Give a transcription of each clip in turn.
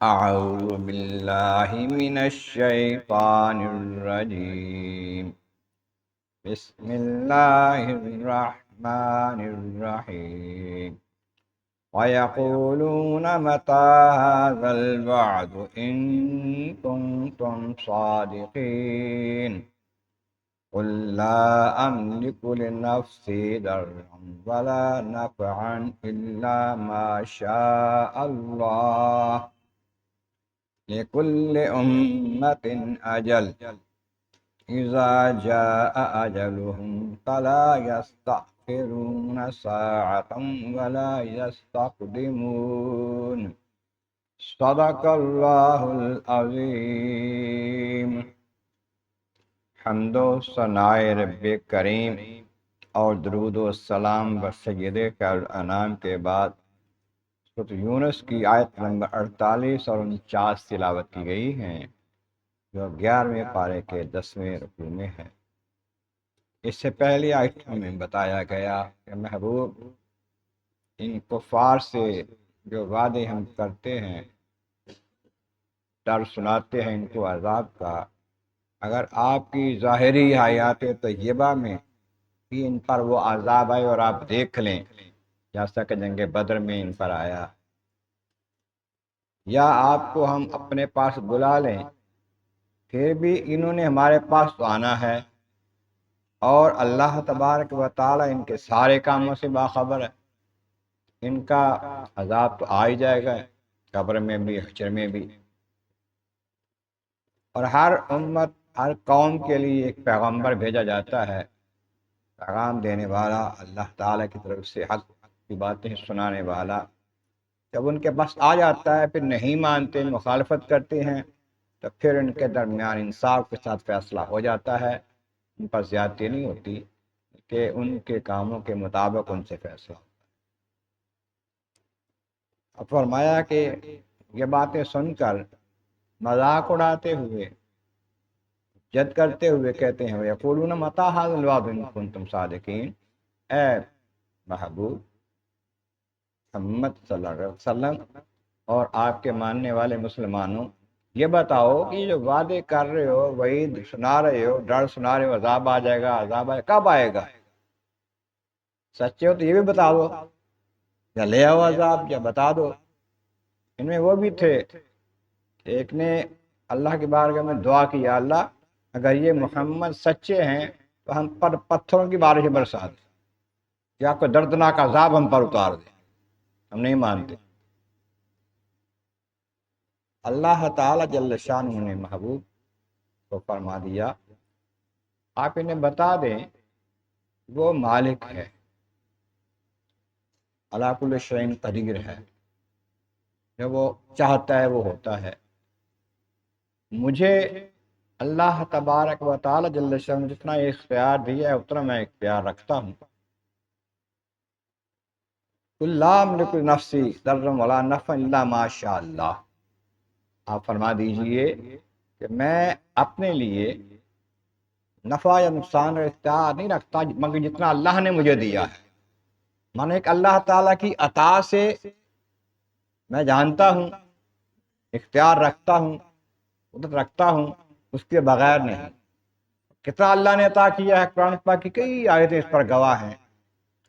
أعوذ بالله من الشيطان الرجيم. بسم الله الرحمن الرحيم. ويقولون متى هذا الوعد إن كنتم صادقين. قل لا أملك لنفسي ضرا ولا نفعا إلا ما شاء الله. لكل أمة أجل إذا جاء أجلهم فلا يستأخرون ساعة ولا يستقدمون. صدق الله العظيم. حمد و ثنائے رب کریم اور درود و السلام بر سید کائنات کے بعد سورۃ یونس کی آیت نمبر 48 اور 49 تلاوت کی گئی ہیں، جو 11ویں پارے کے 10ویں رکوع میں ہے۔ اس سے پہلی آیتوں میں بتایا گیا کہ محبوب ان کفار سے جو وعدے ہم کرتے ہیں، ڈر سناتے ہیں ان کو عذاب کا، اگر آپ کی ظاہری حیات طیبہ میں بھی ان پر وہ عذاب آئے اور آپ دیکھ لیں، جیسا کہ جنگ بدر میں ان پر آیا، یا آپ کو ہم اپنے پاس بلا لیں، پھر بھی انہوں نے ہمارے پاس تو آنا ہے، اور اللہ تبارک و تعالی ان کے سارے کاموں سے باخبر ہے۔ ان کا عذاب تو آ ہی جائے گا، قبر میں بھی، حشر میں بھی۔ اور ہر امت، ہر قوم کے لیے ایک پیغمبر بھیجا جاتا ہے، پیغام دینے والا، اللہ تعالیٰ کی طرف سے حق کی باتیں سنانے والا۔ جب ان کے پاس آ جاتا ہے پھر نہیں مانتے، مخالفت کرتے ہیں، تو پھر ان کے درمیان انصاف کے ساتھ فیصلہ ہو جاتا ہے، ان پر زیادتی نہیں ہوتی کہ ان کے کاموں کے مطابق ان سے فیصلہ ہوتا ہے۔ اب فرمایا کہ یہ باتیں سن کر مذاق اڑاتے ہوئے، جد کرتے ہوئے کہتے ہیں وَيَقُولُونَ مَتَىٰ هَٰذَا الْوَعْدُ إِن كُنتُمْ صَادِقِينَ۔ اے محبوب محمد صلی اللہ علیہ وسلم اور آپ کے ماننے والے مسلمانوں، یہ بتاؤ کہ جو وعدے کر رہے ہو، وعید سنا رہے ہو، ڈر سنا رہے ہو، عذاب آ جائے گا، عذاب آئے، کب آئے گا؟ سچے ہو تو یہ بھی بتا دو، یا لے آؤ عذاب، یا بتا دو۔ ان میں وہ بھی تھے، ایک نے اللہ کی بارگاہ میں دعا کی، یا اللہ اگر یہ محمد سچے ہیں تو ہم پر پتھروں کی بارش برسا دے، یا کوئی دردناک عذاب ہم پر اتار دے، ہم نہیں مانتے۔ اللہ تعالیٰ جل شانہ نے محبوب کو فرما دیا، آپ انہیں بتا دیں وہ مالک ہے، علی کل شیء قدیر ہے، جو وہ چاہتا ہے وہ ہوتا ہے۔ مجھے اللہ تبارک و تعالی جل شانہ نے جتنا اختیار دیا ہے اتنا میں اختیار رکھتا ہوں۔ قل لا املک لنفسی ضرا ولا نفعا الا ما شاء اللہ، آپ فرما دیجئے کہ میں اپنے لیے نفع یا نقصان کا اختیار نہیں رکھتا مگر جتنا اللہ نے مجھے دیا ہے۔ مانے کہ اللہ تعالیٰ کی عطا سے میں جانتا ہوں، اختیار رکھتا ہوں، قدرت رکھتا ہوں، اس کے بغیر نہیں۔ کتنا اللہ نے عطا کیا ہے، قرآن پاک کی کئی آیتیں اس پر گواہ ہیں۔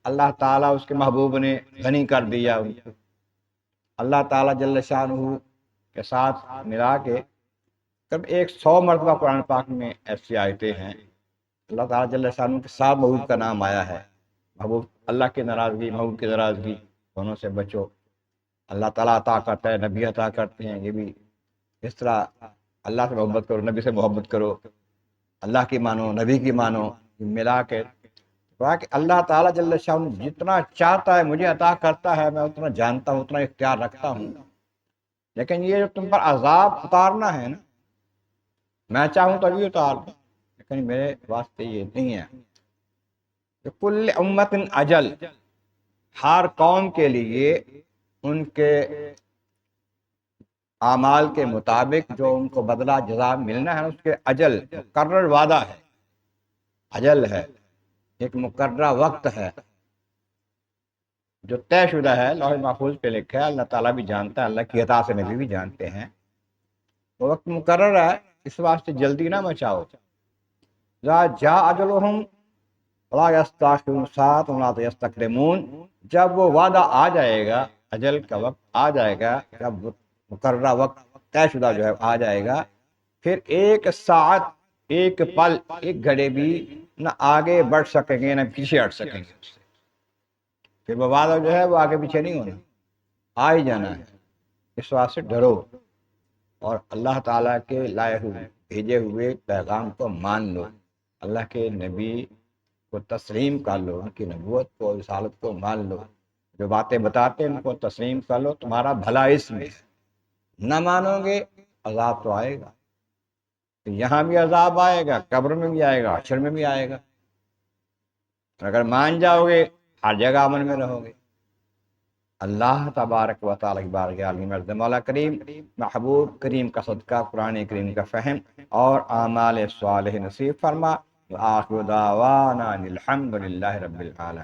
اللہ تعالیٰ اس کے محبوب نے غنی کر دیا ان کو، اللہ تعالیٰ جل شانہ کے ساتھ ملا کے تب 100 مرتبہ قرآن پاک میں ایسی آیتیں ہیں اللہ تعالیٰ جل شانہ کے ساتھ محبوب کا نام آیا ہے۔ محبوب اللہ کی ناراضگی، محبوب کی ناراضگی دونوں سے بچو۔ اللہ تعالیٰ عطا کرتا ہے، نبی عطا کرتے ہیں، یہ بھی اس طرح اللہ سے محبت کرو، نبی سے محبت کرو، اللہ کی مانو، نبی کی مانو، ملا کے کہ اللہ تعالیٰ جل شانہ جتنا چاہتا ہے مجھے عطا کرتا ہے، میں اتنا جانتا ہوں، اتنا اختیار رکھتا ہوں۔ لیکن یہ جو تم پر عذاب اتارنا ہے نا، میں چاہوں تو ابھی اتار دوں، لیکن میرے واسطے یہ نہیں ہے۔ کل امت اجل، ہر قوم کے لیے ان کے اعمال کے مطابق جو ان کو بدلہ جزا ملنا ہے اس کے اجل، مقرر وعدہ ہے، اجل ہے، ایک مقررہ وقت ہے۔ جو طے شدہ ہے، لوح محفوظ پہ لکھا ہے، اللہ تعالیٰ بھی جانتا ہے، اللہ کی عطا سے نبی بھی جانتے ہیں، وہ وقت مقرر ہے، اس واسطے جلدی نہ مچاؤ۔ ذا جا اجلہم لا یستاخرون ساعۃ ولا یستقدمون، جب وہ وعدہ آ جائے گا، اجل کا وقت آ جائے گا، جب مقررہ وقت طے شدہ جو ہے آ جائے گا، پھر ایک ساعت، ایک پل، ایک گھڑے بھی نہ آگے بڑھ سکیں گے نہ پیچھے ہٹ سکیں گے اس سے۔ پھر وہ وعدہ جو ہے وہ آگے پیچھے نہیں ہونا، آ ہی جانا ہے۔ اس واسطے ڈرو اور اللہ تعالیٰ کے لائے ہوئے بھیجے ہوئے پیغام کو مان لو، اللہ کے نبی کو تسلیم کر لو، ان کی نبوت کو، رسالت کو مان لو، جو باتیں بتاتے ہیں ان کو تسلیم کر لو، تمہارا بھلا اس میں ہے۔ نہ مانو گے عذاب تو آئے گا، یہاں بھی عذاب آئے گا، قبر میں بھی آئے گا، حشر میں بھی آئے گا۔ اگر مان جاؤ گے ہر جگہ امن میں رہو گے۔ اللہ تبارک و تعالیٰ کی بارگاہ عظیم عرض مولا کریم محبوب کریم کا صدقہ قرآن کریم کا فہم اور اعمال صالح نصیب فرما۔ وآخر دعوانا الحمد للہ رب العالمین۔